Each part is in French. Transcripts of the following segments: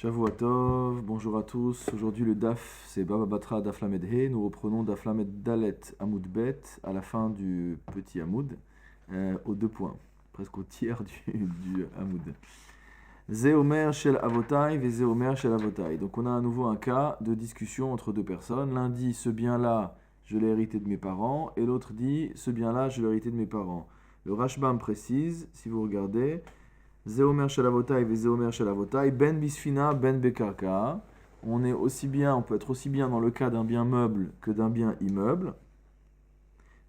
Shavua Tov, bonjour à tous. Aujourd'hui le DAF, c'est Baba Batra DAF Lamed He. Nous reprenons DAF Lamed Dalet Hamoud Bet à la fin du petit Hamoud, aux 2 points, presque au tiers du Hamoud. Ze Omer Shel Avotai ve Ze Omer Shel Avotai. Donc on a à nouveau un cas de discussion entre deux personnes. L'un dit ce bien-là, je l'ai hérité de mes parents, et l'autre dit ce bien-là, je l'ai hérité de mes parents. Le Rashbam précise, si vous regardez, Zeomer shel avotai ve Zeomer shel avotai, ben bisfina, ben bekarka. On peut être aussi bien dans le cas d'un bien meuble que d'un bien immeuble.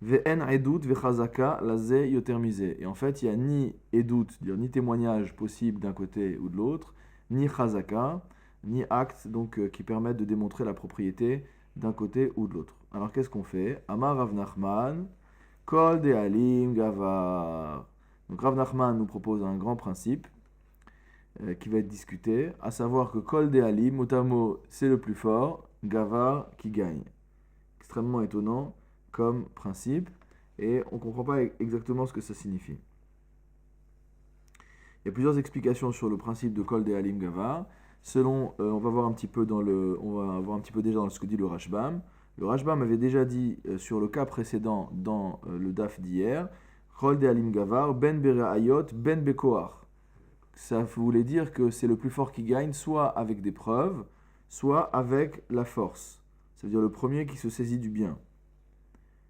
Ve'en edut ve'chazaka laze yotermize. Et en fait, il n'y a ni edut, dire ni témoignage possible d'un côté ou de l'autre, ni chazaka, ni acte donc qui permettent de démontrer la propriété d'un côté ou de l'autre. Alors qu'est-ce qu'on fait? Amar Rav Nachman, kol de alim gavar. Donc Rav Nachman nous propose un grand principe qui va être discuté, à savoir que Kol de Ali, motamo, c'est le plus fort, Gavar qui gagne. Extrêmement étonnant comme principe, et on ne comprend pas exactement ce que ça signifie. Il y a plusieurs explications sur le principe de Kol de Alim Gavar. Selon, on va voir un petit peu déjà dans ce que dit le Rashbam. Le Rashbam avait déjà dit sur le cas précédent dans le DAF d'hier, Kol de Alim Gavar, ben Bereayot, ben Bekoar. Ça voulait dire que c'est le plus fort qui gagne, soit avec des preuves, soit avec la force. Ça veut dire le premier qui se saisit du bien.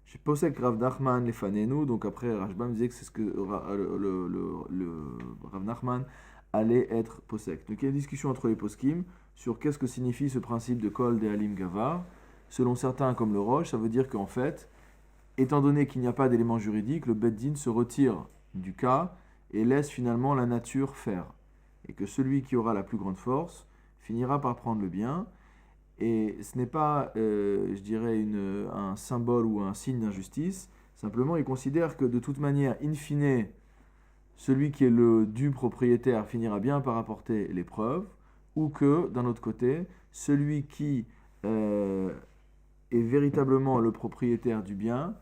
J'ai posé Rav Nachman les fanenu, donc après Rashbam disait que c'est ce que le Rav Nachman allait être posek. Donc il y a une discussion entre les poskim sur qu'est-ce que signifie ce principe de Kol de Alim Gavar. Selon certains, comme le Roche, ça veut dire qu'en fait, étant donné qu'il n'y a pas d'élément juridique, le Beddin se retire du cas et laisse finalement la nature faire. Et que celui qui aura la plus grande force finira par prendre le bien. Et ce n'est pas, je dirais, un symbole ou un signe d'injustice. Simplement, il considère que de toute manière, in fine, celui qui est le dû propriétaire finira bien par apporter les preuves. Ou que, d'un autre côté, celui qui est véritablement le propriétaire du bien,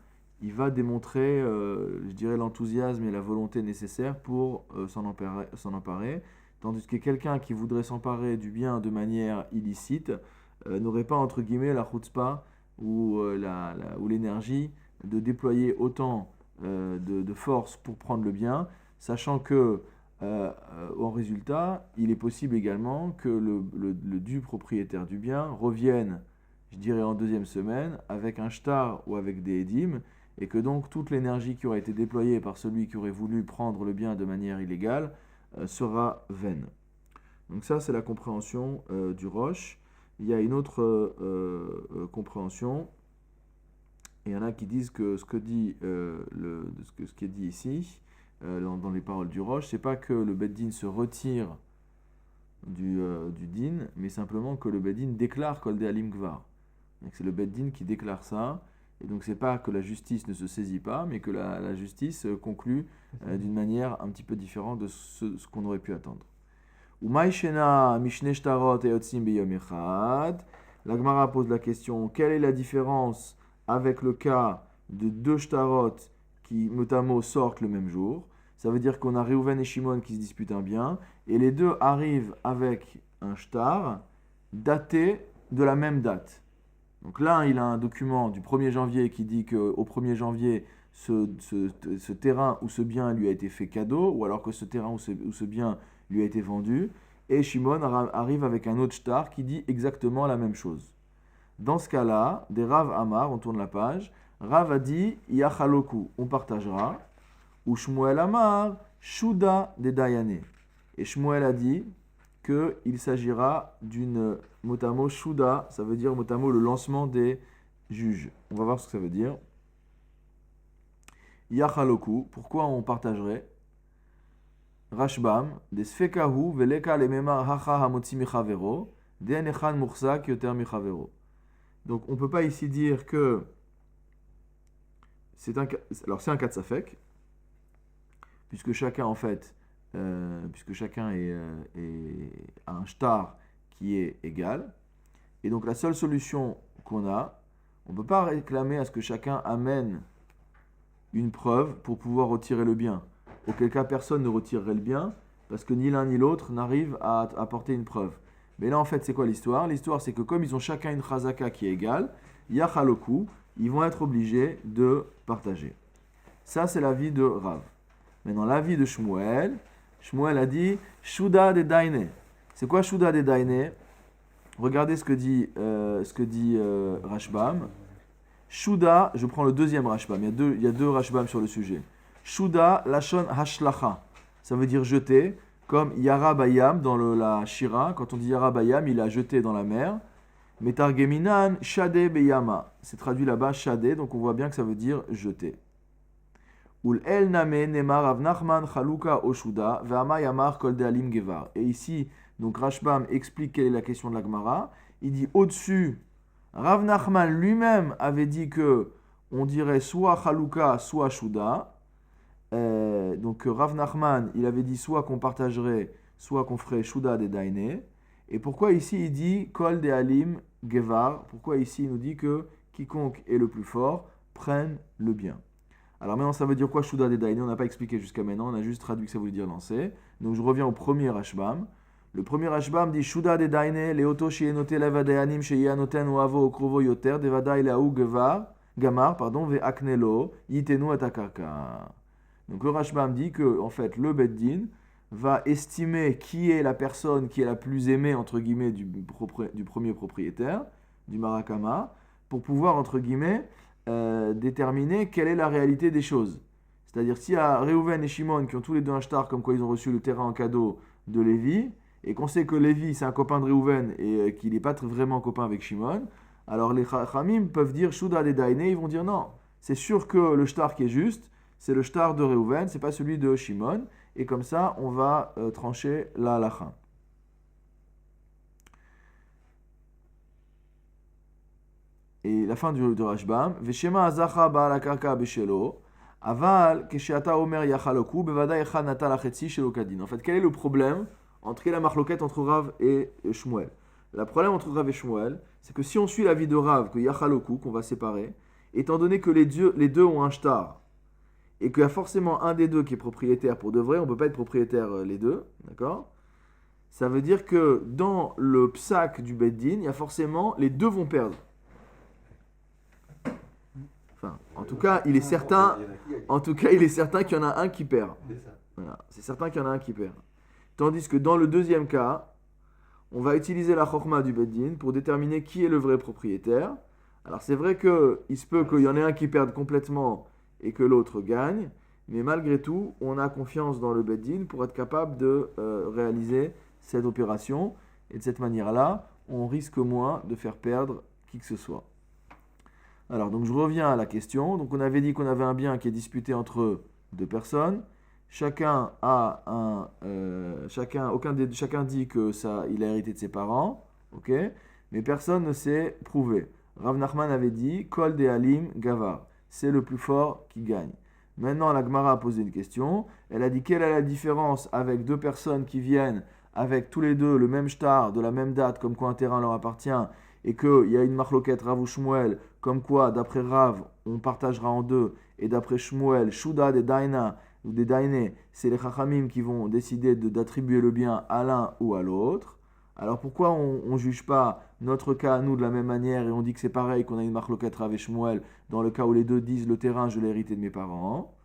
il va démontrer, je dirais, l'enthousiasme et la volonté nécessaires pour s'en emparer, tandis que quelqu'un qui voudrait s'emparer du bien de manière illicite n'aurait pas, entre guillemets, la chutzpah ou l'énergie de déployer autant de force pour prendre le bien, sachant que, en résultat, il est possible également que le dû propriétaire du bien revienne, je dirais en deuxième semaine, avec un shtar ou avec des édim, et que donc toute l'énergie qui aurait été déployée par celui qui aurait voulu prendre le bien de manière illégale sera vaine. Donc ça, c'est la compréhension du Roche. Il y a une autre compréhension. Il y en a qui disent que ce qui est dit ici, dans les paroles du Roche, c'est pas que le Beddin se retire du din, mais simplement que le Beddin déclare Kol de Alim Gvar. Donc c'est le Beddin qui déclare ça. Et donc c'est pas que la justice ne se saisit pas, mais que la justice conclut d'une manière un petit peu différente de ce qu'on aurait pu attendre. La Gemara pose la question, quelle est la différence avec le cas de deux shtarot qui mot sortent le même jour? Ça veut dire qu'on a Reuven et Shimon qui se disputent un bien, et les deux arrivent avec un shtar daté de la même date. Donc l'un, il a un document du 1er janvier qui dit qu'au 1er janvier, ce terrain ou ce bien lui a été fait cadeau, ou alors que ce terrain ou ce bien lui a été vendu. Et Shimon arrive avec un autre shtar qui dit exactement la même chose. Dans ce cas-là, des Rav Amar, on tourne la page, Rav a dit Yachaloku, on partagera, ou Shmuel Amar, Shuda de Dayane. Et Shmuel a dit qu'il s'agira d'une motamo shuda, ça veut dire motamo le lancement des juges. On va voir ce que ça veut dire. Yachaloku, pourquoi on partagerait? Rashbam, des sfekahu veleka lemema hacha hamotzi michavero, den echan mursak yoter michavero. Donc on ne peut pas ici dire que c'est un cas de safek, puisque chacun en fait a un shtar qui est égal. Et donc la seule solution qu'on a, on ne peut pas réclamer à ce que chacun amène une preuve pour pouvoir retirer le bien. Auquel cas personne ne retirerait le bien, parce que ni l'un ni l'autre n'arrive à apporter une preuve. Mais là, en fait, c'est quoi l'histoire? L'histoire, c'est que comme ils ont chacun une chazaka qui est égale, yachaloku, ils vont être obligés de partager. Ça, c'est l'avis de Rav. Maintenant, l'avis de Shmuel, Shmuel a dit Shuda de Daine. C'est quoi Shuda de Daine? Regardez ce que dit Rashbam. Shuda, je prends le deuxième Rashbam, il y a deux Rashbam sur le sujet. Shuda, lashon hashlacha, ça veut dire jeter, comme Yara Bayam dans la Shira, quand on dit Yara Bayam, il a jeté dans la mer. Metargeminan, Shade Beyama, c'est traduit là-bas Shade, donc on voit bien que ça veut dire jeter. Ul el name nemar Rav Nachman chaluka oshuda ve'ama yamar kol de'alim gevar. Et ici, donc Rashbam explique quelle est la question de la Gemara. Il dit au-dessus, Rav Nachman lui-même avait dit que on dirait soit chaluka, soit shuda. Donc Rav Nachman, il avait dit soit qu'on partagerait, soit qu'on ferait shuda de daine. Et pourquoi ici il dit kol de'alim gevar? Pourquoi ici il nous dit que quiconque est le plus fort prenne le bien? Alors maintenant, ça veut dire quoi Shuda de Daine? On n'a pas expliqué jusqu'à maintenant, on a juste traduit que ça voulait dire lancer. Donc je reviens au premier Rashbam. Le premier Rashbam dit Shuda de Daine, Leoto shienote levadeanim sheyanoten oavo okrovo yoter, devadai leaou gamar, ve aknelo, yitenu atakarka. Donc le Rashbam dit que, en fait, le Beddin va estimer qui est la personne qui est la plus aimée, entre guillemets, du premier propriétaire, du Marakama, pour pouvoir, entre guillemets, déterminer quelle est la réalité des choses. C'est-à-dire, s'il y a Reuven et Shimon qui ont tous les deux un shtar, comme quoi ils ont reçu le terrain en cadeau de Lévi, et qu'on sait que Lévi c'est un copain de Reuven et qu'il n'est pas vraiment copain avec Shimon, alors les Chachamim peuvent dire Shuda de Daine, ils vont dire non, c'est sûr que le shtar qui est juste, c'est le shtar de Reuven, c'est pas celui de Shimon, et comme ça on va trancher la halacha. Et la fin de Rashbam, Veshema azacha ba'al akarka beshelo, aval kesheata omer yachaloku bevada echad nata lachetzi shelo kadin. En fait, quel est le problème entre la marloquette entre Rav et Shmuel? Le problème entre Rav et Shmuel, c'est que si on suit l'avis de Rav, que yachaloku, qu'on va séparer, étant donné que les deux ont un shtar, et qu'il y a forcément un des deux qui est propriétaire pour de vrai, on ne peut pas être propriétaire les deux, d'accord? Ça veut dire que dans le psak du Beddin, il y a forcément, les deux vont perdre. Enfin, en tout cas, il est certain qu'il y en a un qui perd. Voilà, c'est certain qu'il y en a un qui perd. Tandis que dans le deuxième cas, on va utiliser la chokma du Beddin pour déterminer qui est le vrai propriétaire. Alors c'est vrai qu'il se peut qu'il y en ait un qui perde complètement et que l'autre gagne, mais malgré tout, on a confiance dans le Beddin pour être capable de réaliser cette opération. Et de cette manière-là, on risque moins de faire perdre qui que ce soit. Alors, donc je reviens à la question. Donc on avait dit qu'on avait un bien qui est disputé entre deux personnes. Chacun dit que il a hérité de ses parents, ok, mais personne ne s'est prouvé. Rav Nachman avait dit Kol de Halim Gavar, c'est le plus fort qui gagne. Maintenant, la Gemara a posé une question. Elle a dit quelle est la différence avec deux personnes qui viennent avec tous les deux le même shtar, de la même date, comme quoi un terrain leur appartient, et qu'il y a une marloquette Rav ou Shmuel, comme quoi d'après Rav on partagera en deux, et d'après Shmuel, Shuda des Daina ou des Daine, c'est les Chachamim qui vont décider d'attribuer le bien à l'un ou à l'autre. Alors pourquoi on ne juge pas notre cas à nous de la même manière et on dit que c'est pareil qu'on a une marloquette Rav et Shmuel dans le cas où les deux disent le terrain je l'ai hérité de mes parents?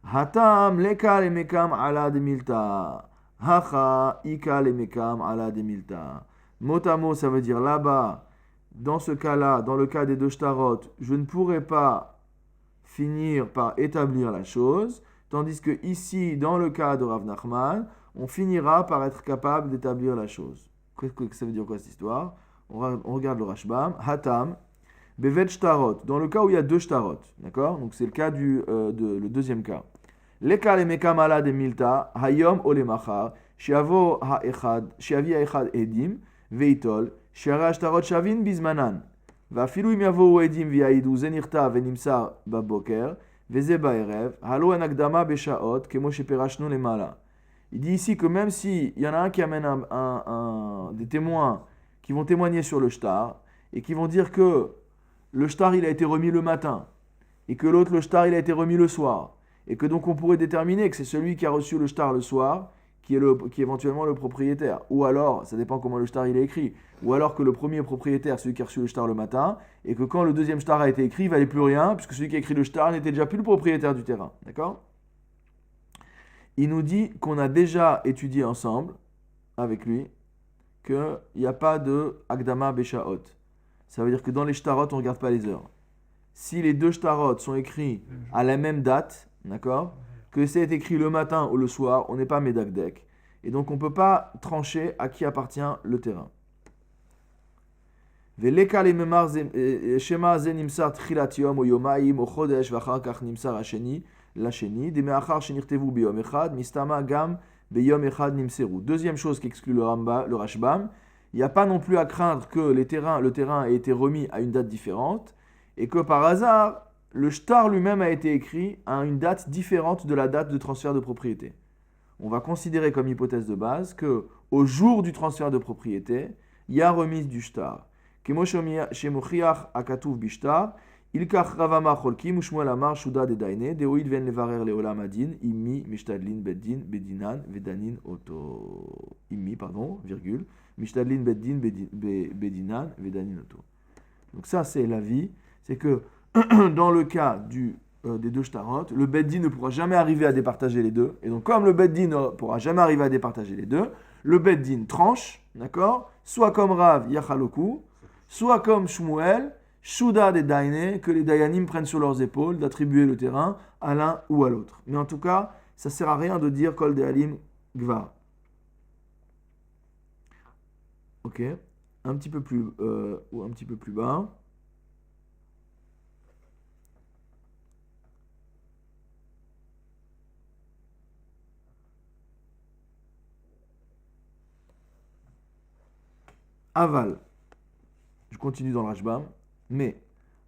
Hatam leka lemekam ala de milta. Hacha ika lemekam ala de milta. Mot à mot, ça veut dire là-bas, dans ce cas-là, dans le cas des deux shtarot, je ne pourrais pas finir par établir la chose, tandis que ici, dans le cas de Rav Nachman, on finira par être capable d'établir la chose. Qu'est-ce que ça veut dire quoi cette histoire? On regarde le Rashbam. Hatam, bevet shtarot, dans le cas où il y a deux shtarot, d'accord? Donc c'est le cas le deuxième cas. Leka lemekam ala de milta, hayom ole machar, shiavi haechad edim, veitol, שהרי השטרות שווים בזמנן, ואפילו אם יבואו עדים ויעידו זה נכתב ונמסר בבוקר וזה בערב, הלא אין הקדמה בשעות כמו שפירשנו למעלה. Il dit ici que même si il y en a un qui amène des témoins qui vont témoigner sur le shtar et qui vont dire que le shtar il a été remis le matin et que l'autre le shtar il a été remis le soir et que donc on pourrait déterminer que c'est celui qui a reçu le shtar le soir qui est éventuellement le propriétaire. Ou alors, ça dépend comment le shtar il est écrit, ou alors que le premier propriétaire, celui qui a reçu le shtar le matin, et que quand le deuxième shtar a été écrit, il ne valait plus rien, puisque celui qui a écrit le shtar n'était déjà plus le propriétaire du terrain. D'accord? Il nous dit qu'on a déjà étudié ensemble, avec lui, qu'il n'y a pas de Akdama Beshaot. Ça veut dire que dans les shtarot, on ne regarde pas les heures. Si les deux shtarot sont écrits à la même date, d'accord, que c'est écrit le matin ou le soir, on n'est pas médakdek. Et donc on ne peut pas trancher à qui appartient le terrain. Veleka lememar shema ze nimsar tchilat yom o yomaim o chodesh v'achar kach nimsar hasheni l'asheni demeachar shenirtevu beyom echad mistama gam beyom echad nimseru. Deuxième chose qu'exclut le Rashbam, il n'y a pas non plus à craindre que le terrain ait été remis à une date différente et que par hasard le shtar lui-même a été écrit à une date différente de la date de transfert de propriété. On va considérer comme hypothèse de base que au jour du transfert de propriété, il y a remise du shtar. Kemo shemochiach akatuv bishtar, ilkach ravama cholkim ushmuel amar shuda de daine deoid ven levarer leolam adin immi mishtadlin beddin bedinan vedanin oto. Immi, pardon, virgule, mishtadlin beddin bedinan vedanin oto. Donc ça c'est l'avis, c'est que dans le cas des deux shtarot, le beddin ne pourra jamais arriver à départager les deux. Et donc, comme le beddin ne pourra jamais arriver à départager les deux, le beddin tranche, d'accord, soit comme Rav Yachaloku, soit comme Shmuel, Shuda des Daine, que les Dayanim prennent sur leurs épaules d'attribuer le terrain à l'un ou à l'autre. Mais en tout cas, ça ne sert à rien de dire Kol Dehalim Gvar. Ok, un petit peu plus bas. Aval, je continue dans le Rashbam, mais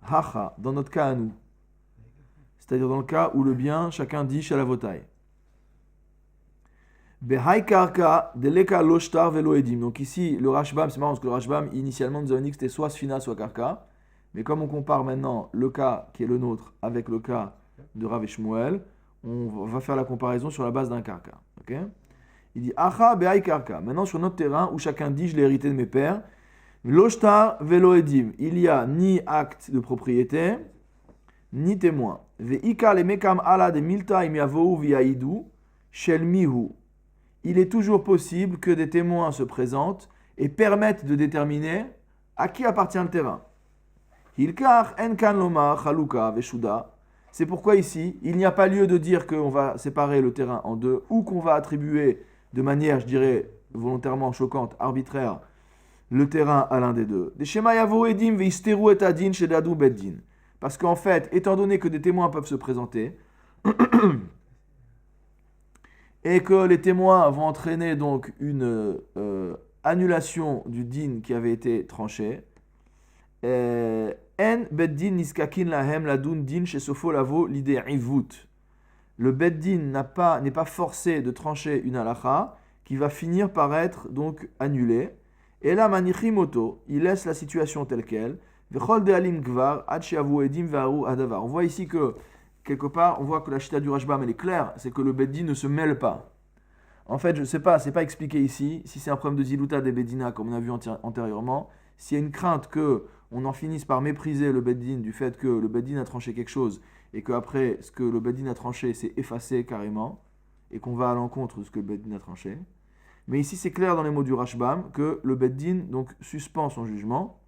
hacha, dans notre cas à nous, c'est-à-dire dans le cas où le bien, chacun dit shalavotai. Behai karka deleka lo shtar velo edim. Donc ici, le Rashbam, c'est marrant parce que le Rashbam, initialement, nous avons dit que c'était soit sfina, soit karka. Mais comme on compare maintenant le cas qui est le nôtre avec le cas de Rav et Shmuel, on va faire la comparaison sur la base d'un karka. Ok? Il dit Acha be'ai karka. Maintenant, sur notre terrain où chacun dit je l'ai hérité de mes pères, Loshtar velo edim. Il n'y a ni acte de propriété, ni témoin. Ve'ika le mekam ala de milta im yavou v'yaidou shel mihu. Il est toujours possible que des témoins se présentent et permettent de déterminer à qui appartient le terrain. Hilkar en kan lomar chaluka veshuda. C'est pourquoi ici, il n'y a pas lieu de dire qu'on va séparer le terrain en deux ou qu'on va attribuer de manière, je dirais, volontairement choquante, arbitraire, le terrain à l'un des deux. Parce qu'en fait, étant donné que des témoins peuvent se présenter, et que les témoins vont entraîner donc une annulation du din qui avait été tranché, en beddin niskakin lahem ladun din shesofo lavo l'idée ivut. Le beddin n'est pas forcé de trancher une halakha qui va finir par être donc annulée. Et là, manichimoto, il laisse la situation telle qu'elle. Vechol de'alim gvar ad she'avu edim ve'aru adavar. On voit ici que, quelque part, on voit que la chita du Rashbam, elle est claire, c'est que le beddin ne se mêle pas. En fait, je ne sais pas, c'est pas expliqué ici, si c'est un problème de ziluta des beddina, comme on a vu antérieurement, s'il y a une crainte qu'on en finisse par mépriser le beddin du fait que le beddin a tranché quelque chose, et qu'après, ce que le beddin a tranché, c'est effacé carrément, et qu'on va à l'encontre de ce que le beddin a tranché. Mais ici, c'est clair dans les mots du Rashbam que le beddin donc suspend son jugement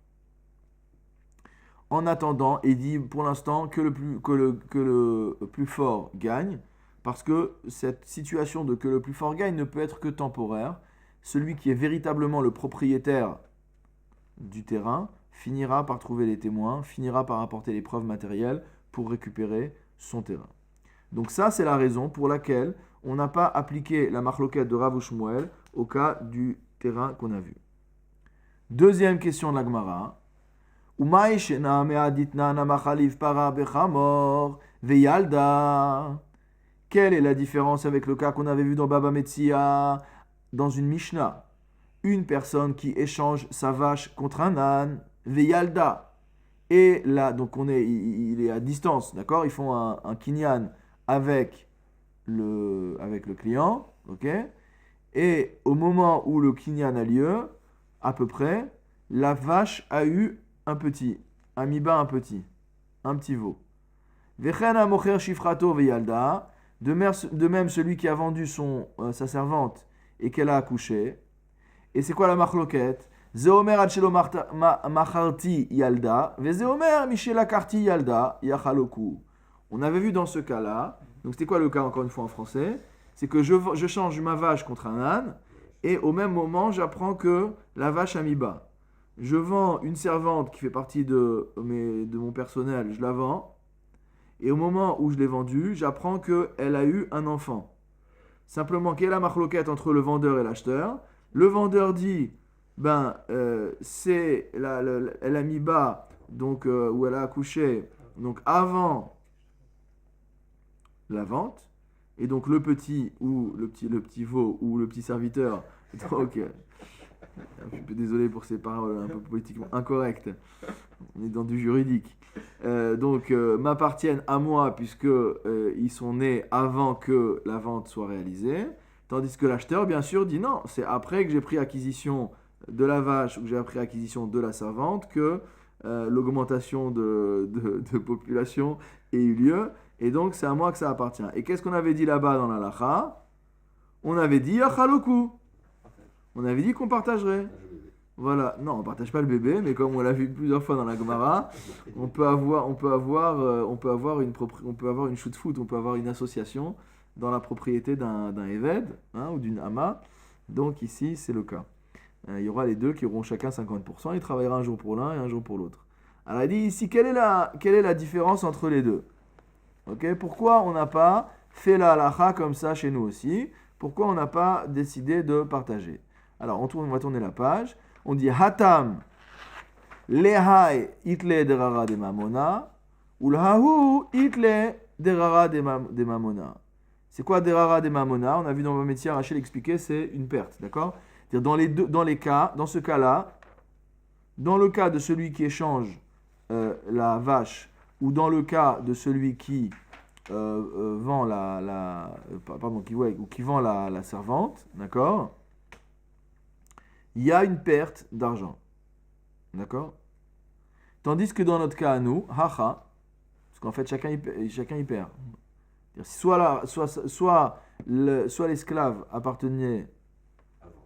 en attendant et dit pour l'instant que le plus fort gagne, parce que cette situation de que le plus fort gagne ne peut être que temporaire. Celui qui est véritablement le propriétaire du terrain finira par trouver les témoins, finira par apporter les preuves matérielles pour récupérer son terrain. Donc ça, c'est la raison pour laquelle on n'a pas appliqué la marloquette de Rav ou Shmuel au cas du terrain qu'on a vu. Deuxième question de la Gemara. Quelle est la différence avec le cas qu'on avait vu dans Baba Metzia, dans une Mishnah? Une personne qui échange sa vache contre un âne, Veyalda. Et là, donc il est à distance, d'accord? Ils font un kinyan avec le client, ok? Et au moment où le kinyan a lieu, à peu près, la vache a eu un petit, a mis bas un petit veau. Vechen amocher shifrato veyalda, de même celui qui a vendu sa servante et qu'elle a accouché. Et c'est quoi la machloket? Zeomer adshelo macharti yalda, vezeomer michela karti yalda yachaloku. On avait vu dans ce cas-là, donc c'était quoi le cas encore une fois en français? C'est que je change ma vache contre un âne, et au même moment, j'apprends que la vache a mis bas. Je vends une servante qui fait partie de mon personnel, je la vends, et au moment où je l'ai vendue, j'apprends qu'elle a eu un enfant. Simplement, quelle est la marloquette entre le vendeur et l'acheteur? Le vendeur dit, elle a mis bas, donc, ou elle a accouché, donc avant la vente, et donc le petit veau ou le petit serviteur, donc, je suis désolé pour ces paroles un peu politiquement incorrectes, on est dans du juridique, m'appartiennent à moi puisque ils sont nés avant que la vente soit réalisée, tandis que l'acheteur bien sûr dit non, c'est après que j'ai pris acquisition de la vache ou que j'ai pris acquisition de la servante que l'augmentation de population ait eu lieu, et donc c'est à moi que ça appartient. Et qu'est-ce qu'on avait dit là-bas dans la lacha? On avait dit achaloku. On avait dit qu'on partagerait. Voilà, non, on ne partage pas le bébé, mais comme on l'a vu plusieurs fois dans la Gemara, on peut avoir une shoot-foot, on peut avoir une association dans la propriété d'un Eved ou d'une Hama. Donc ici, c'est le cas. Il y aura les deux qui auront chacun 50%, ils travailleront un jour pour l'un et un jour pour l'autre. Alors il dit ici, quelle est la différence entre les deux? Okay, pourquoi on n'a pas fait la halacha comme ça chez nous aussi? Pourquoi on n'a pas décidé de partager? Alors on va tourner la page. On dit Hatam lehai itle derara de mamona ou l'hahu itle derara de mamona. C'est quoi derara de mamona? On a vu dans le métier, Rachel expliquait, c'est une perte, d'accord? C'est-à-dire dans ce cas-là, dans le cas de celui qui échange la vache ou dans le cas de celui qui vend qui vend la servante, d'accord? Il y a une perte d'argent. D'accord? Tandis que dans notre cas à nous, haha, parce qu'en fait chacun y perd. Soit l'esclave appartenait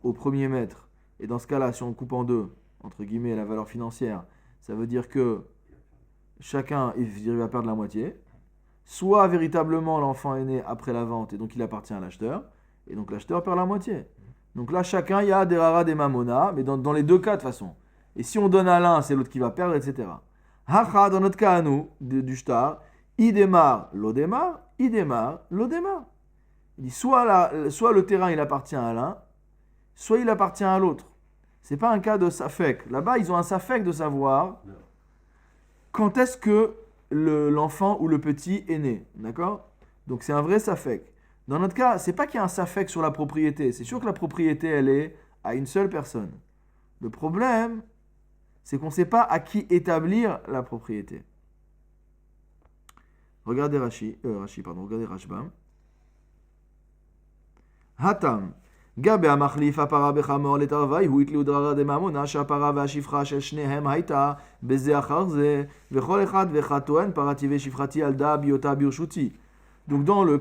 au premier maître, et dans ce cas-là, si on coupe en deux, entre guillemets, la valeur financière, ça veut dire que chacun il va perdre la moitié. Soit véritablement l'enfant est né après la vente et donc il appartient à l'acheteur, et donc l'acheteur perd la moitié. Donc là, chacun, il y a des rara, des mamona, mais dans les deux cas de toute façon. Et si on donne à l'un, c'est l'autre qui va perdre, etc. Hacha, dans notre cas à nous, du shtar, idemar, l'odemar, idemar, l'odemar. Il dit soit le terrain, il appartient à l'un, soit il appartient à l'autre. C'est pas un cas de safek. Là-bas, ils ont un safek de savoir quand est-ce que l'enfant ou le petit est né. D'accord? Donc c'est un vrai safek. Dans notre cas, c'est pas qu'il y a un safek sur la propriété. C'est sûr que la propriété, elle est à une seule personne. Le problème, c'est qu'on ne sait pas à qui établir la propriété. Regardez regardez Rashbam. Hatam. Gabe amachlif apara bechamor letarvai hu itli udrara de mamona shapara ve'ashifra shel shnehem haita beze achar ze vechol echad vechatoen parati ve'shifrati alda biota birshuti. Donc dans le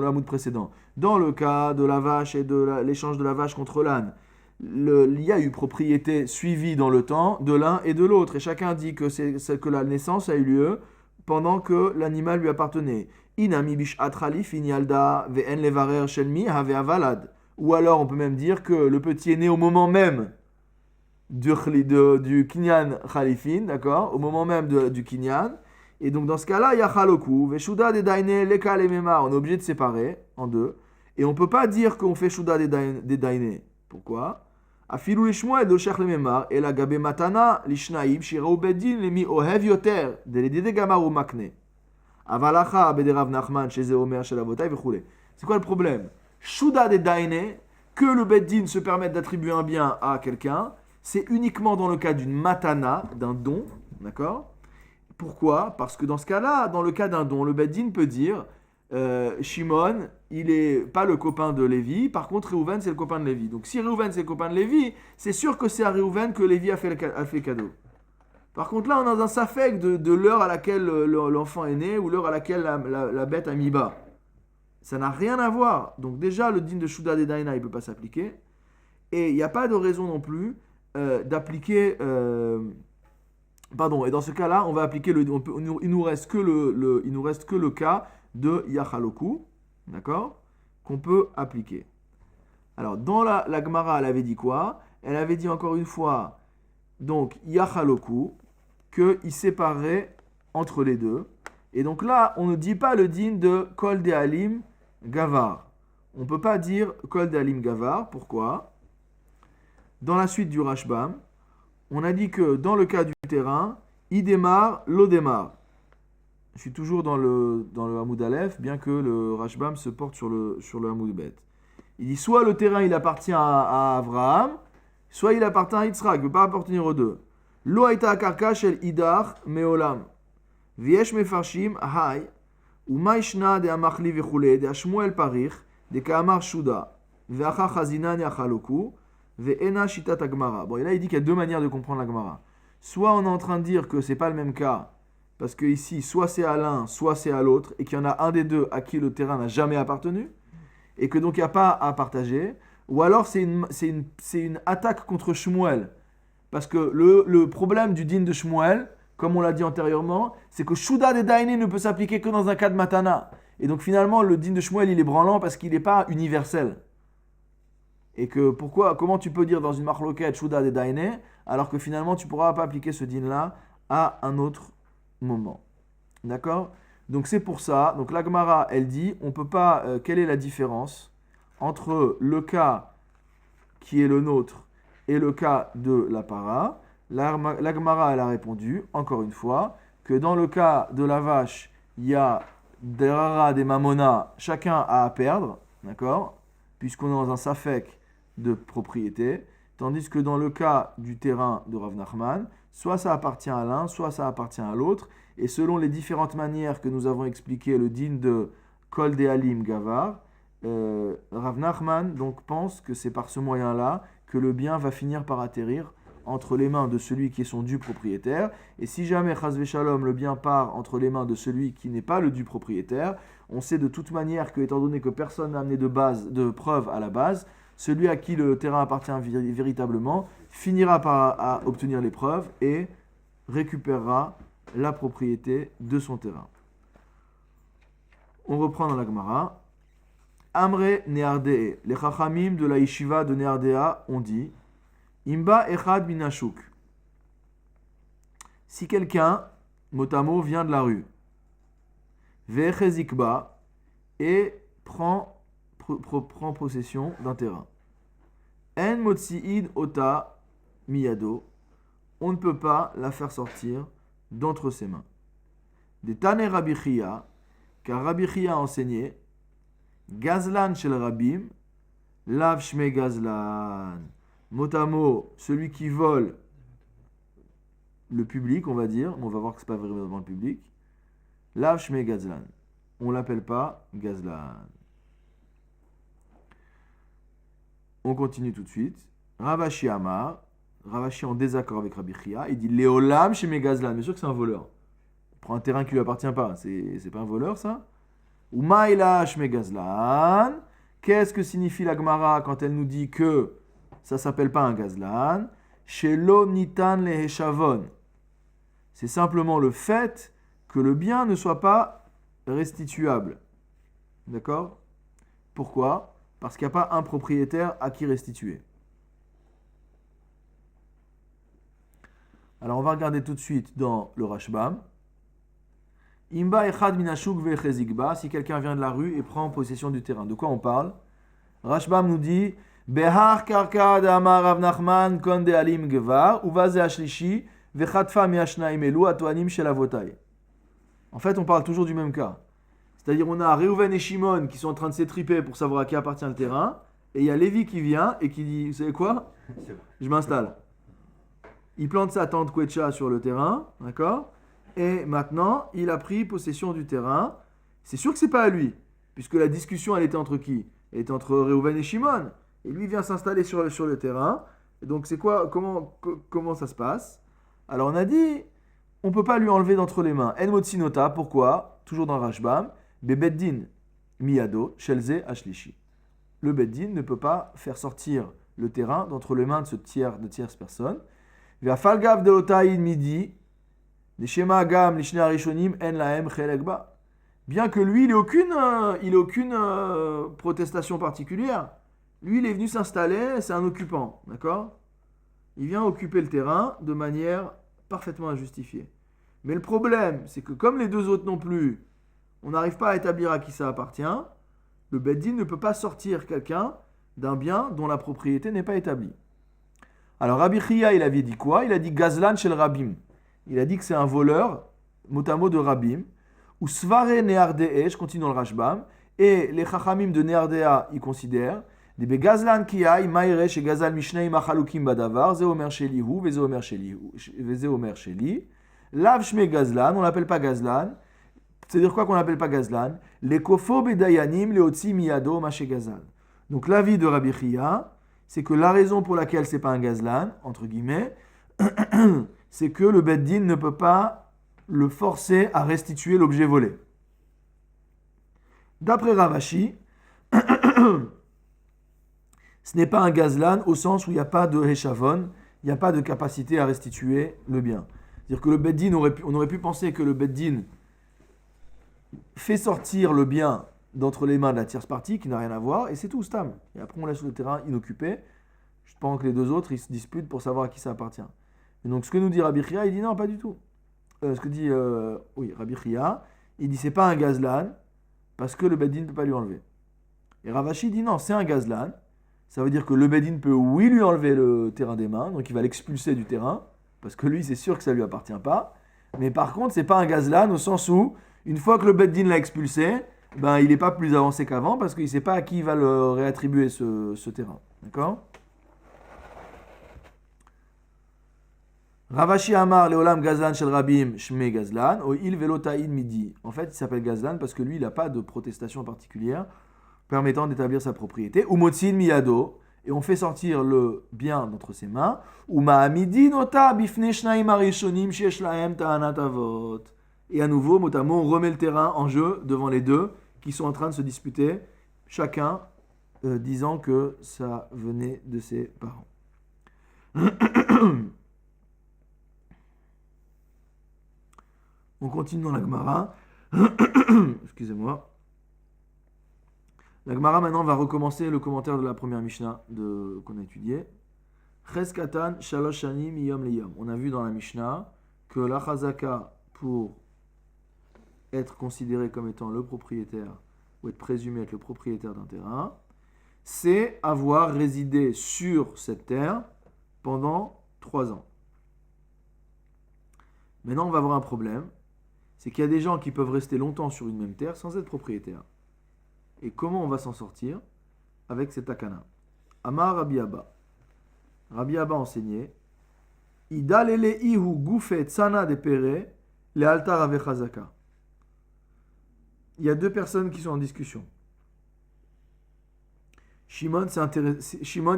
hamoud précédent, dans le cas de la vache et de l'échange de la vache contre l'âne, il y a eu propriété suivie dans le temps de l'un et de l'autre, et chacun dit que la naissance a eu lieu pendant que l'animal lui appartenait. Inami bish atrali finialda ve'en levarer shelmi have avalad. Ou alors on peut même dire que le petit est né au moment même du kinyan khalifin, d'accord, au moment même du kinyan. Et donc dans ce cas-là, il y a chaloku, veshuda de daine leka lemema. On est obligé de séparer en deux. Et on ne peut pas dire qu'on fait shuda de daine. Pourquoi? Afilu lishmoa et doshech lememar et la gabe matana lishnaim shirau bedin lemi ohev yoter de l'edide gamar ou makne. Avalacha bederav nachman sheze omer shelavotay vechule. C'est quoi le problème? Shuda de daine, que le beddin se permette d'attribuer un bien à quelqu'un, c'est uniquement dans le cas d'une matana, d'un don, d'accord? Pourquoi? Parce que dans ce cas-là, dans le cas d'un don, le beddin peut dire Shimon, il n'est pas le copain de Lévi, par contre Réhouven c'est le copain de Lévi. Donc si Réhouven c'est le copain de Lévi, c'est sûr que c'est à Réhouven que Lévi a fait le cadeau. Par contre là on est dans un safek de l'heure à laquelle l'enfant est né ou l'heure à laquelle la bête a mis bas. Ça n'a rien à voir. Donc déjà le din de Shuda de Daina il ne peut pas s'appliquer. Et il n'y a pas de raison non plus d'appliquer... et dans ce cas-là on va appliquer il nous reste que le cas de Yachaloku, d'accord, qu'on peut appliquer. Alors, dans la Gemara, elle avait dit quoi? Elle avait dit encore une fois, donc, Yachaloku, qu'il séparait entre les deux. Et donc là, on ne dit pas le din de Kol de Halim Gavar. On ne peut pas dire Kol de Halim Gavar. Pourquoi? Dans la suite du Rashbam, on a dit que dans le cas du terrain, il démarre, l'eau démarre. Je suis toujours dans le Hamoud Aleph, bien que le Rashbam se porte sur le Hamoud Bet. Il dit soit le terrain il appartient à Avraham, soit il appartient à Yitzhak, il ne peut pas appartenir aux deux. Lo haïta karka shel idar meolam. Viesh mefarshim hay, ou maishna de amachli vechule, de ashmuel parich, de kaamar shuda, veacha chazinan yachaloku, veena shitat agmara. Bon, et là il dit qu'il y a deux manières de comprendre la Gemara. Soit on est en train de dire que c'est pas le même cas, parce que ici, soit c'est à l'un, soit c'est à l'autre, et qu'il y en a un des deux à qui le terrain n'a jamais appartenu, et que donc il n'y a pas à partager, ou alors c'est une attaque contre Shmuel, parce que le problème du din de Shmuel, comme on l'a dit antérieurement, c'est que Shuda de Daïné ne peut s'appliquer que dans un cas de Matana, et donc finalement le din de Shmuel il est branlant parce qu'il n'est pas universel. Et que comment tu peux dire dans une marloquette Shuda de Daïné, alors que finalement tu ne pourras pas appliquer ce din-là à un autre moment. D'accord? Donc c'est pour ça, donc la Gemara elle dit, on ne peut pas, quelle est la différence entre le cas qui est le nôtre et le cas de la para? La Gemara elle a répondu, encore une fois, que dans le cas de la vache, il y a des rara, des mamona, chacun a à perdre, d'accord? Puisqu'on est dans un safek de propriété, tandis que dans le cas du terrain de Rav Nachman, soit ça appartient à l'un, soit ça appartient à l'autre. Et selon les différentes manières que nous avons expliquées, le din de Kol de Halim Gavar, Rav Nachman donc pense que c'est par ce moyen-là que le bien va finir par atterrir entre les mains de celui qui est son dû propriétaire. Et si jamais, chas v'shalom, le bien part entre les mains de celui qui n'est pas le dû propriétaire, on sait de toute manière que, étant donné que personne n'a amené de preuve à la base, celui à qui le terrain appartient véritablement finira par obtenir les preuves et récupérera la propriété de son terrain. On reprend dans la Gemara. Amre Neardee. Les Chachamim de la Yeshiva de Neardea ont dit Imba Echad Minashuk. Si quelqu'un, motamo, vient de la rue, Vechezikba, et prend possession d'un terrain. En Motsiid Ota Miyado, on ne peut pas la faire sortir d'entre ses mains. De Tane Rabbi Chia, car Rabbi Chia a enseigné Gazlan shel Rabim, Lav Shme Gazlan. Motamo, celui qui vole le public, on va dire, mais on va voir que ce n'est pas vraiment le public. Lav Shme Gazlan. On ne l'appelle pas Gazlan. On continue tout de suite. Ravashi Amar, Ravashi en désaccord avec Rabbi Chia, il dit Léolam chez Gazlan. Bien sûr que c'est un voleur. Il prend un terrain qui ne lui appartient pas. C'est pas un voleur, ça? Ou Maïla Shme Gazlan. Qu'est-ce que signifie la Gemara quand elle nous dit que ça ne s'appelle pas un Gazlan? Shelo Nitan Leheshavon. C'est simplement le fait que le bien ne soit pas restituable. D'accord? Pourquoi? Parce qu'il n'y a pas un propriétaire à qui restituer. Alors on va regarder tout de suite dans le Rashbam. Imba echad minashuk vechezikba, si quelqu'un vient de la rue et prend possession du terrain. De quoi on parle? Rashbam nous dit Behar karka de amar Rav Nachman kon de alim gevar uvaze ashlishi vechatfa miashnaim elu atoanim shel avotai. En fait, on parle toujours du même cas. C'est-à-dire, on a Réhouven et Shimon qui sont en train de s'étriper pour savoir à qui appartient le terrain. Et il y a Lévi qui vient et qui dit, vous savez quoi? Je m'installe. Il plante sa tente Quecha sur le terrain, d'accord? Et maintenant, il a pris possession du terrain. c'est sûr que c'est pas à lui, puisque la discussion, elle était entre qui? Elle était entre Reuven et Shimon. Et lui vient s'installer sur le terrain. Et donc, c'est quoi? Comment ça se passe? Alors, on a dit, on ne peut pas lui enlever d'entre les mains. En motsinota, pourquoi? Toujours dans Rashbam. Bebeddin miyado, shelze ashlishi. Le beddin ne peut pas faire sortir le terrain d'entre les mains de tierce personne. Ve'afalgav deotaïd midi, les shema agam, les shnei arishonim, en lahem chelek ba. Bien que lui, il n'ait aucune protestation particulière. Lui, il est venu s'installer, c'est un occupant, d'accord? Il vient occuper le terrain de manière parfaitement injustifiée. Mais le problème, c'est que comme les deux autres non plus, on n'arrive pas à établir à qui ça appartient, le Beddin ne peut pas sortir quelqu'un d'un bien dont la propriété n'est pas établie. Alors Rabbi Chia, il avait dit quoi? Il a dit Gazlan shel Rabim. Il a dit que c'est un voleur, mot à mot de Rabim. Ou Svare Neardee, je continue dans le Rashbam, et les Chachamim de Neardea, ils considèrent, des Begazlan Kiyai, Maire, chez Gazal Mishnei Machalukim Badavar, Ze Omer Sheli Hu, Veze Omer Sheli, Lav Shme Gazlan, on l'appelle pas Gazlan, c'est-à-dire quoi qu'on l'appelle pas Gazlan? Les Kofo Bedayanim, les Otsi Miyado, Maché Gazal. Donc l'avis de Rabbi Chia, c'est que la raison pour laquelle c'est pas un Gazlan, entre guillemets, c'est que le Beddin ne peut pas le forcer à restituer l'objet volé. D'après Ravashi, ce n'est pas un gazlan au sens où il n'y a pas de heshavon, il n'y a pas de capacité à restituer le bien. C'est-à-dire que le beddin, on aurait pu penser que le beddin fait sortir le bien d'entre les mains de la tierce partie qui n'a rien à voir, et c'est tout, stam. Et après on laisse le terrain inoccupé. Je pense que les deux autres, ils se disputent pour savoir à qui ça appartient. Et donc ce que nous dit Rabbi Chia, il dit non, pas du tout. Ce que dit Rabbi Chia, il dit c'est pas un gazlan parce que le beddin ne peut pas lui enlever. Et Ravashi dit non, c'est un gazlan. Ça veut dire que le beddin peut oui lui enlever le terrain des mains, donc il va l'expulser du terrain parce que lui c'est sûr que ça lui appartient pas. Mais par contre c'est pas un gazlan au sens où une fois que le beddin l'a expulsé, ben il n'est pas plus avancé qu'avant parce qu'il ne sait pas à qui il va le réattribuer ce terrain. D'accord? Ravashi Amar Leolam Gazlan Shel Rabim Shme Gazlan, O Il Velotaïd Midi. En fait, il s'appelle Gazlan parce que lui, il n'a pas de protestation particulière permettant d'établir sa propriété. Ou Motsin Miyado, et on fait sortir le bien d'entre ses mains. Ou Ma'amidi Nota Bifne Shnaim Arishonim Shesh Lahem Ta'anat Avot. Et à nouveau, mot à mot, on remet le terrain en jeu devant les deux qui sont en train de se disputer, chacun disant que ça venait de ses parents. On continue dans la Gemara. Excusez-moi. La Gemara maintenant va recommencer le commentaire de la première Mishnah qu'on a étudiée. Ches katan shalosh shanim miyom leyom. On a vu dans la Mishnah que la chazaka, pour être considéré comme étant le propriétaire ou être présumé être le propriétaire d'un terrain, c'est avoir résidé sur cette terre pendant 3 ans. Maintenant, on va avoir un problème. C'est qu'il y a des gens qui peuvent rester longtemps sur une même terre sans être propriétaires. Et comment on va s'en sortir? Avec cet takana. Amar Rabbi Abba. Rabbi Abba enseignait Idalele ihu goufe tsana de pere le altar ave chazaka. Il y a 2 personnes qui sont en discussion. Shimon,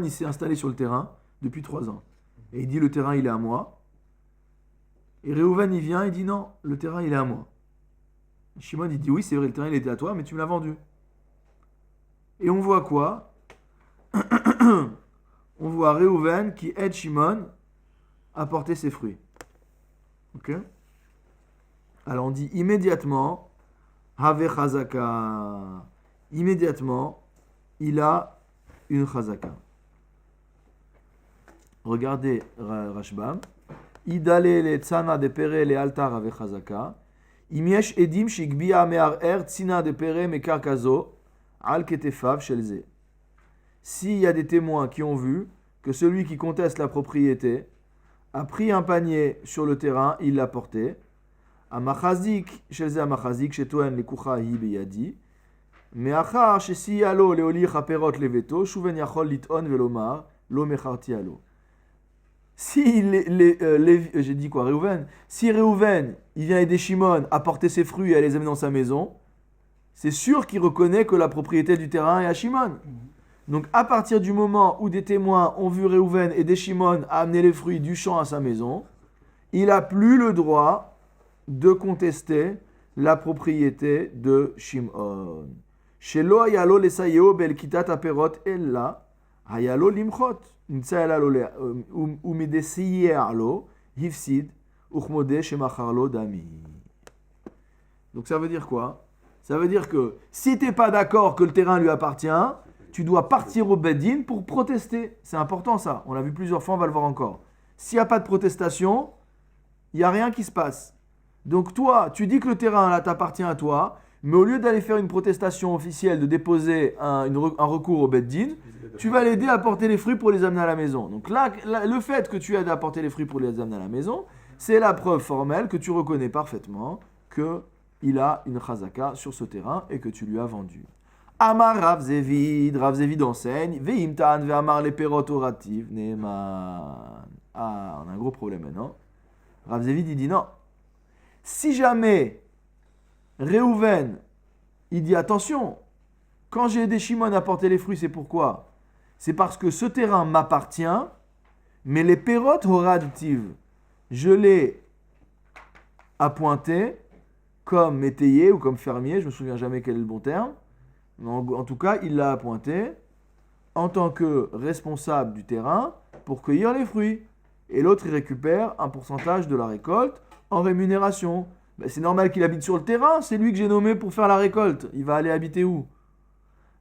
il s'est installé sur le terrain depuis 3 ans. Et il dit le terrain il est à moi. Et Reuven, il vient, il dit non, le terrain, il est à moi. Shimon, il dit oui, c'est vrai, le terrain, il était à toi, mais tu me l'as vendu. Et on voit quoi? On voit Reuven qui aide Shimon à porter ses fruits. Ok? Alors on dit immédiatement, Have Chazaka. Immédiatement, il a une Chazaka. Regardez Rashbam. Idale le tsana de pere le altar ave chazaka. Im yesh edim shigbiya me'arer tsina de pere mekarkazo al ketefav shelze. S'il y a des témoins qui ont vu que celui qui conteste la propriété a pris un panier sur le terrain, il l'a porté. Amachazik shelze amachazik shetoen lekucha hi beyadi. Me'achar shesiyalo leoli chaperot leveto shuven yachol liton velomar lo mecharti alo. Si j'ai dit quoi, Reuven? Si Reuven, il vient aider Shimon à porter ses fruits et à les amener dans sa maison, c'est sûr qu'il reconnaît que la propriété du terrain est à Shimon. Donc à partir du moment où des témoins ont vu Réhouven aider Shimon à amener les fruits du champ à sa maison, il n'a plus le droit de contester la propriété de Shimon. Shelo ayalo lesayeo bel kitat aperot ella ayalo limchot nitsayalo umidesiyerlo hifsid uchmode shemacharlo dami. Donc ça veut dire quoi? Ça veut dire que si tu n'es pas d'accord que le terrain lui appartient, tu dois partir au Beddin pour protester. C'est important ça. On l'a vu plusieurs fois, on va le voir encore. S'il n'y a pas de protestation, il n'y a rien qui se passe. Donc toi, tu dis que le terrain là t'appartient à toi, mais au lieu d'aller faire une protestation officielle, de déposer un recours au Beddin, tu vas l'aider à porter les fruits pour les amener à la maison. Donc là, le fait que tu aides à porter les fruits pour les amener à la maison, c'est la preuve formelle que tu reconnais parfaitement qu'il a une chazaka sur ce terrain et que tu lui as vendu. Amar Rav Zevid enseigne, Veimtan ve'amar le perot orativ neman. Ah, on a un gros problème maintenant. Rav Zevid, il dit non. Si jamais Réhouven, il dit attention, quand j'ai aidé Shimon à porter les fruits, c'est pourquoi? C'est parce que ce terrain m'appartient, mais les perot orativ, je l'ai appointé comme métayer ou comme fermier, je me souviens jamais quel est le bon terme. En tout cas, il l'a appointé en tant que responsable du terrain pour cueillir les fruits. Et l'autre, il récupère un pourcentage de la récolte en rémunération. Ben, c'est normal qu'il habite sur le terrain, c'est lui que j'ai nommé pour faire la récolte. Il va aller habiter où?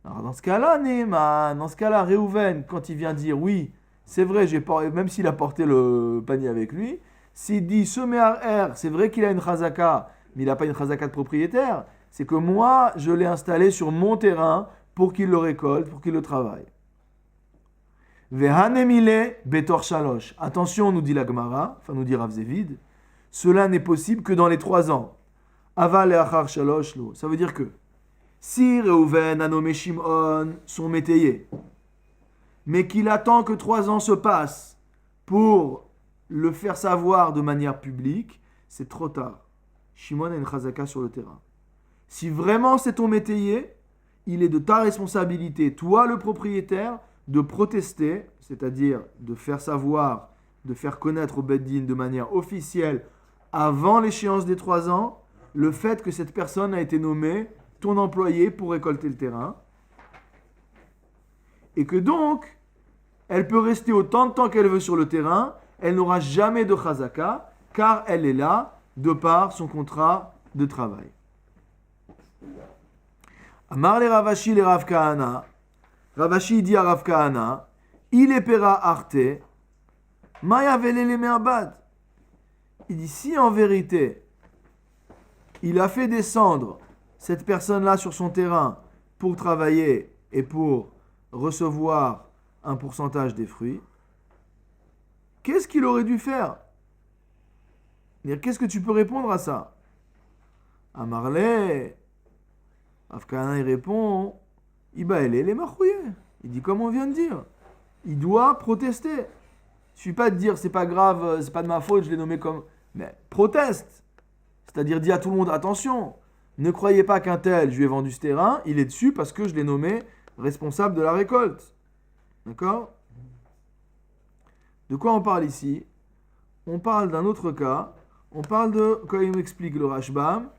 Alors dans ce cas-là, Neyman, dans ce cas-là, Réhouven, quand il vient dire oui, c'est vrai, même s'il a porté le panier avec lui, s'il dit ce Me'ar, c'est vrai qu'il a une chazaka, mais il n'a pas une chazaka de propriétaire, c'est que moi, je l'ai installé sur mon terrain pour qu'il le récolte, pour qu'il le travaille. Vehanemile betor shalosh. Attention, nous dit la Gemara, enfin nous dit Rav Zevid, cela n'est possible que dans les 3 ans. Aval et achar shalosh lo. Ça veut dire que si Réhouven a nommé Shimon son métayer, mais qu'il attend que 3 ans se passent pour le faire savoir de manière publique, c'est trop tard. Shimon a une chazaka sur le terrain. Si vraiment c'est ton métayer, il est de ta responsabilité, toi le propriétaire, de protester, c'est-à-dire de faire savoir, de faire connaître au Beddin de manière officielle, avant l'échéance des 3 ans, le fait que cette personne a été nommée ton employé pour récolter le terrain, et que donc, elle peut rester autant de temps qu'elle veut sur le terrain, elle n'aura jamais de chazaka, car elle est là de par son contrat de travail. Amar le Ravashi le Rav Kahana. Ravashi dit à Rav Kahana, il est pera arte, maya vele le me'abad. Il dit, si en vérité, il a fait descendre cette personne-là sur son terrain pour travailler et pour recevoir un pourcentage des fruits, qu'est-ce qu'il aurait dû faire? Qu'est-ce que tu peux répondre à ça? Amarle, Rav Kahana il répond, Ibaele les machouye. Il dit comme on vient de dire. Il doit protester. Il ne suffit pas de dire c'est pas grave, c'est pas de ma faute, je l'ai nommé comme. Mais proteste. C'est-à-dire dis à tout le monde attention. Ne croyez pas qu'un tel, je lui ai vendu ce terrain, il est dessus parce que je l'ai nommé responsable de la récolte. D'accord? De quoi on parle ici? On parle d'un autre cas. On parle de, quand il m'explique le Rashbam,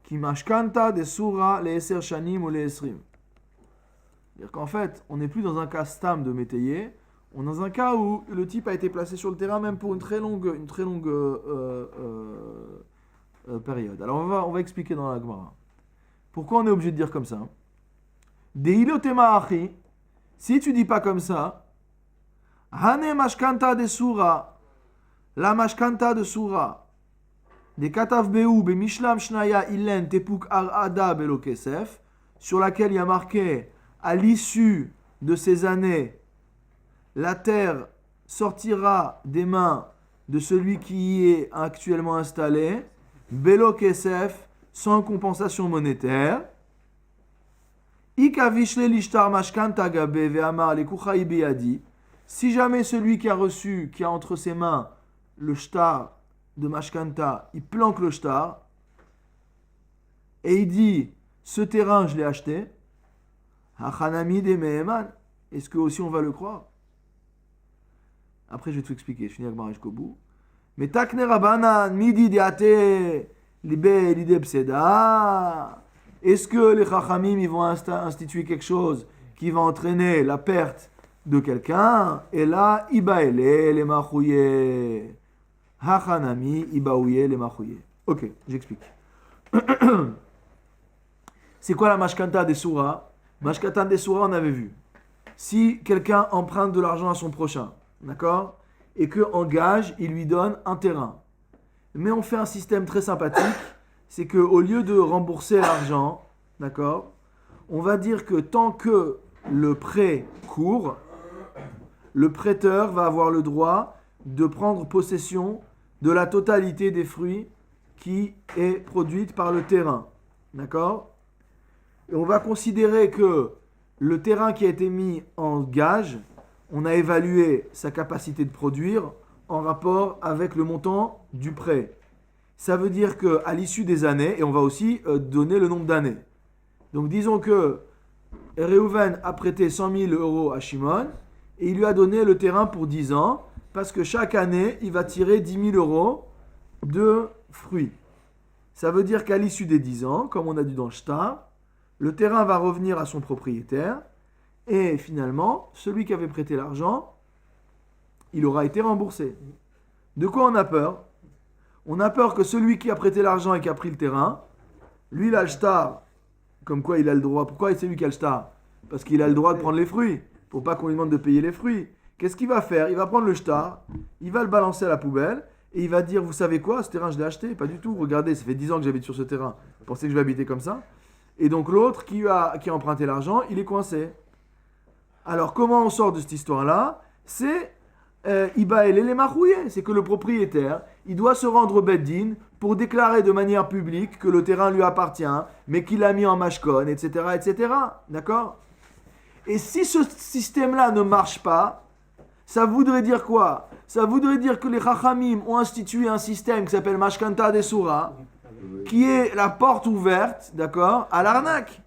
qui mashkanta de sura les eser shanim ou les esrim. C'est-à-dire qu'en fait, on n'est plus dans un cas stam de métayer, on est dans un cas où le type a été placé sur le terrain même pour une très longue période. Alors on va expliquer dans la Gemara. Pourquoi on est obligé de dire comme ça? Deilotema achi, si tu dis pas comme ça, hane mashkanta de sura, la mashkanta de sura, de katav be'u be mishlam shnaya ilen tepuk arada belo kesef, sur laquelle il y a marqué à l'issue de ces années, la terre sortira des mains de celui qui y est actuellement installé, belo kesef, sans compensation monétaire. Ikavishle lishtar mashkanta gabe ve'amar lekuchai beyadi. Si jamais celui qui a reçu, qui a entre ses mains le shtar de mashkanta, il planque le shtar et il dit ce terrain, je l'ai acheté. Hachanami de Meheman. Est-ce que aussi on va le croire? Après, je vais tout expliquer. Je finis avec jusqu'au bout. Mais takne Rabbanan, midi diate, l'idée pseda. Est-ce que les Chachamim ils vont instituer quelque chose qui va entraîner la perte de quelqu'un? Et là, ibaele les machouye. Hachanami, ibaouye les machouye. Ok, j'explique. C'est quoi la mashkanta des Surah? Mashkanta des Surah, on avait vu. Si quelqu'un emprunte de l'argent à son prochain, d'accord? Et qu'en gage, il lui donne un terrain. Mais on fait un système très sympathique, c'est qu'au lieu de rembourser l'argent, d'accord? On va dire que tant que le prêt court, le prêteur va avoir le droit de prendre possession de la totalité des fruits qui est produite par le terrain. D'accord? Et on va considérer que le terrain qui a été mis en gage, on a évalué sa capacité de produire en rapport avec le montant du prêt. Ça veut dire qu'à l'issue des années, et on va aussi donner le nombre d'années. Donc disons que Reuven a prêté 100 000 euros à Shimon et il lui a donné le terrain pour 10 ans parce que chaque année, il va tirer 10 000 euros de fruits. Ça veut dire qu'à l'issue des 10 ans, comme on a dit dans le Shtar, le terrain va revenir à son propriétaire et finalement, celui qui avait prêté l'argent, il aura été remboursé. De quoi on a peur? On a peur que celui qui a prêté l'argent et qui a pris le terrain, lui, il a le Shtar, comme quoi il a le droit. Pourquoi c'est lui qui a le Shtar? Parce qu'il a le droit de prendre les fruits, pour pas qu'on lui demande de payer les fruits. Qu'est-ce qu'il va faire? Il va prendre le Shtar, il va le balancer à la poubelle, et il va dire, vous savez quoi, ce terrain je l'ai acheté? Pas du tout, regardez, ça fait 10 ans que j'habite sur ce terrain. Vous pensez que je vais habiter comme ça? Et donc l'autre qui a emprunté l'argent, il est coincé. Alors comment on sort de cette histoire-là? C'est Ibael et les Mahouye. C'est que le propriétaire, il doit se rendre au Beddin pour déclarer de manière publique que le terrain lui appartient, mais qu'il l'a mis en mashkon, etc., etc. D'accord? Et si ce système-là ne marche pas, ça voudrait dire quoi? Ça voudrait dire que les Chachamim ont institué un système qui s'appelle Mashkanta des Surah, qui est la porte ouverte, d'accord, à l'arnaque.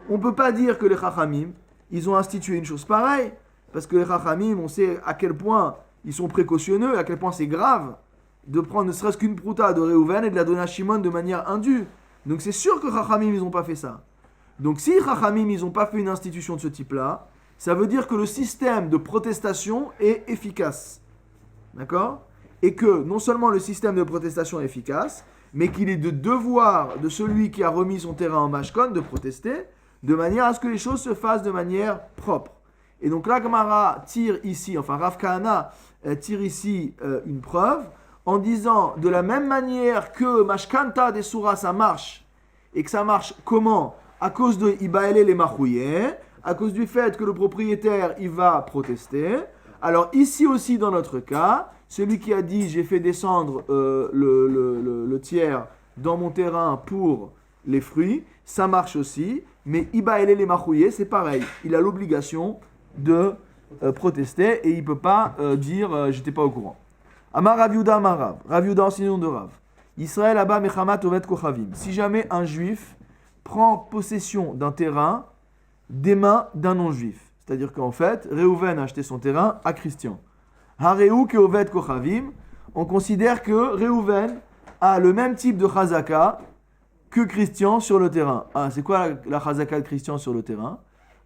On ne peut pas dire que les Chachamim, ils ont institué une chose pareille, parce que les Chachamim, on sait à quel point ils sont précautionneux, à quel point c'est grave de prendre ne serait-ce qu'une prouta de Reuven et de la donner à Shimon de manière indue. Donc c'est sûr que Chachamim, ils n'ont pas fait ça. Donc si Chachamim, ils n'ont pas fait une institution de ce type-là, ça veut dire que le système de protestation est efficace. D'accord? Et que non seulement le système de protestation est efficace, mais qu'il est de devoir de celui qui a remis son terrain en mashkon de protester, de manière à ce que les choses se fassent de manière propre. Et donc la Gemara tire ici, enfin Rav Kahana tire ici une preuve, en disant de la même manière que Mashkanta des Surah ça marche, et que ça marche comment? À cause de Ibaele les Mahouye, à cause du fait que le propriétaire il va protester. Alors ici aussi dans notre cas, celui qui a dit j'ai fait descendre le tiers dans mon terrain pour les fruits, ça marche aussi, mais Ibaele les Mahouye c'est pareil, il a l'obligation de protester et il ne peut pas dire j'étais pas au courant. Amar Rav Yehuda Amar Rav, Rav Yehuda enseignant de Rav. Israël Abba Mechamat Ovet Kochavim. Si jamais un juif prend possession d'un terrain des mains d'un non-juif, c'est-à-dire qu'en fait, Reuven a acheté son terrain à Christian. Hareu ke Ovet Kochavim, on considère que Reuven a le même type de chazaka que Christian sur le terrain. Ah, c'est quoi la chazaka de Christian sur le terrain?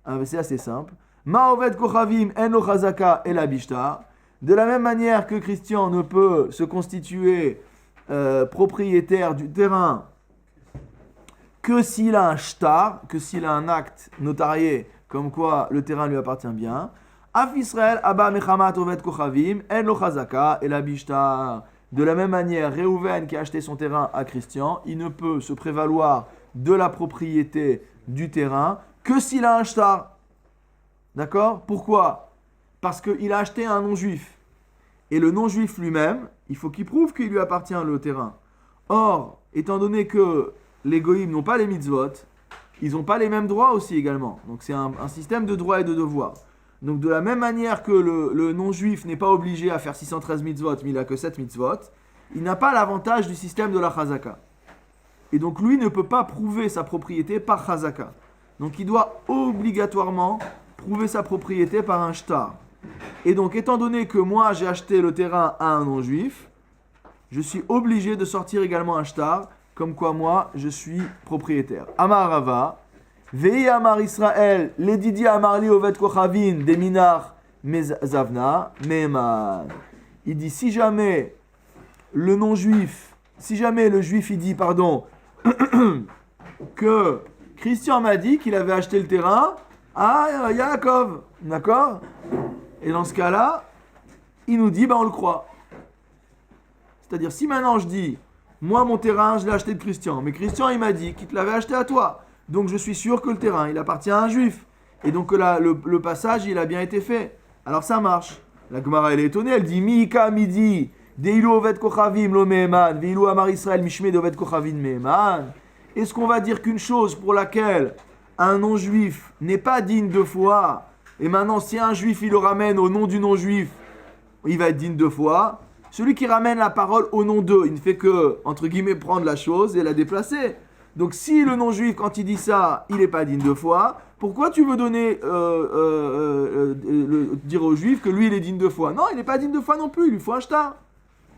Ah, c'est assez simple. Ma Ovet Kochavim en lo chazaka el abishtar. De la même manière que Christian ne peut se constituer propriétaire du terrain que s'il a un shtar, que s'il a un acte notarié comme quoi le terrain lui appartient bien. Af Israël Abba Mechamat Ovet Kochavim en lo chazaka el abishtar. De la même manière, Reuven qui a acheté son terrain à Christian, il ne peut se prévaloir de la propriété du terrain que s'il a un shtar. D'accord? Pourquoi? Parce qu'il a acheté un non-juif. Et le non-juif lui-même, il faut qu'il prouve qu'il lui appartient le terrain. Or, étant donné que les goïms n'ont pas les mitzvot, ils n'ont pas les mêmes droits aussi également. Donc c'est un système de droits et de devoirs. Donc de la même manière que le non-juif n'est pas obligé à faire 613 mitzvot, mais il n'a que 7 mitzvot, il n'a pas l'avantage du système de la chazaka. Et donc lui ne peut pas prouver sa propriété par chazaka. Donc il doit obligatoirement prouver sa propriété par un shtar. Et donc étant donné que moi j'ai acheté le terrain à un non-juif, je suis obligé de sortir également un shtar, comme quoi moi je suis propriétaire. Amar Rava, Vei Amar Israël, Ledidi Amar Li Ovet Kochavin, Deminar Mezavna, Meman. Il dit si jamais le non-juif, si jamais le juif il dit, pardon, que Christian m'a dit qu'il avait acheté le terrain à Yaakov, d'accord? Et dans ce cas-là, il nous dit, on le croit. C'est-à-dire, si maintenant je dis, moi mon terrain, je l'ai acheté de Christian, mais Christian il m'a dit qu'il te l'avait acheté à toi, donc je suis sûr que le terrain, il appartient à un juif, et donc que le passage, il a bien été fait. Alors ça marche. La Gemara, elle est étonnée, elle dit, Miika midi, deilu ovet kochavim lo meheman, veilu amar Israël mishmed ovet kochavim meheman. Est-ce qu'on va dire qu'une chose pour laquelle un non-juif n'est pas digne de foi, et maintenant si un juif il le ramène au nom du non-juif, il va être digne de foi. Celui qui ramène la parole au nom d'eux, il ne fait que, entre guillemets, prendre la chose et la déplacer. Donc si le non-juif, quand il dit ça, il n'est pas digne de foi, pourquoi tu veux donner, dire au juif que lui il est digne de foi? Non, il n'est pas digne de foi non plus, il lui faut un shtar.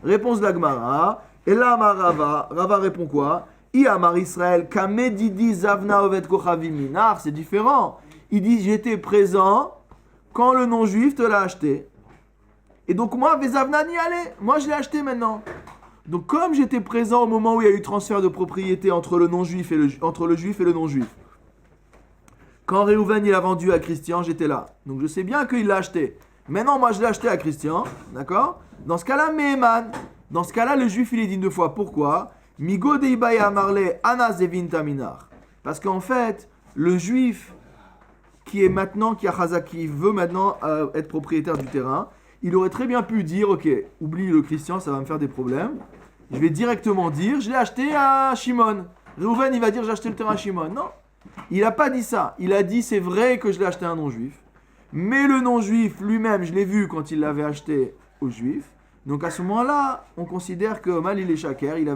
Réponse de la Gemara. Et là, Rava répond quoi? I amar Israël, kamedidi zavna ovet kochavim minar, c'est différent. Il dit, j'étais présent quand le non-juif te l'a acheté. Et donc moi, Vezavna n'y allait. Moi, je l'ai acheté maintenant. Donc comme j'étais présent au moment où il y a eu transfert de propriété entre le non-juif et entre le juif et le non-juif, quand Réhouven il a vendu à Christian, j'étais là. Donc je sais bien qu'il l'a acheté. Maintenant, moi, je l'ai acheté à Christian, d'accord? Dans ce cas-là, Meheman. Dans ce cas-là, le juif, il est digne de foi. Pourquoi? Migo deibaya marle ana zevin taminar. Parce qu'en fait, le juif qui est maintenant, qui veut maintenant être propriétaire du terrain, il aurait très bien pu dire, ok, oublie le Christian, ça va me faire des problèmes. Je vais directement dire, je l'ai acheté à Shimon. Réhouven, il va dire, j'ai acheté le terrain à Shimon. Non, il n'a pas dit ça. Il a dit, c'est vrai que je l'ai acheté à un non-juif. Mais le non-juif lui-même, je l'ai vu quand il l'avait acheté aux juifs. Donc à ce moment-là, on considère que Mal il est shaker, il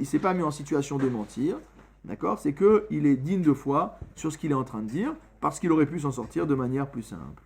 s'est pas mis en situation de mentir. D'accord? C'est qu'il est digne de foi sur ce qu'il est en train de dire, parce qu'il aurait pu s'en sortir de manière plus simple.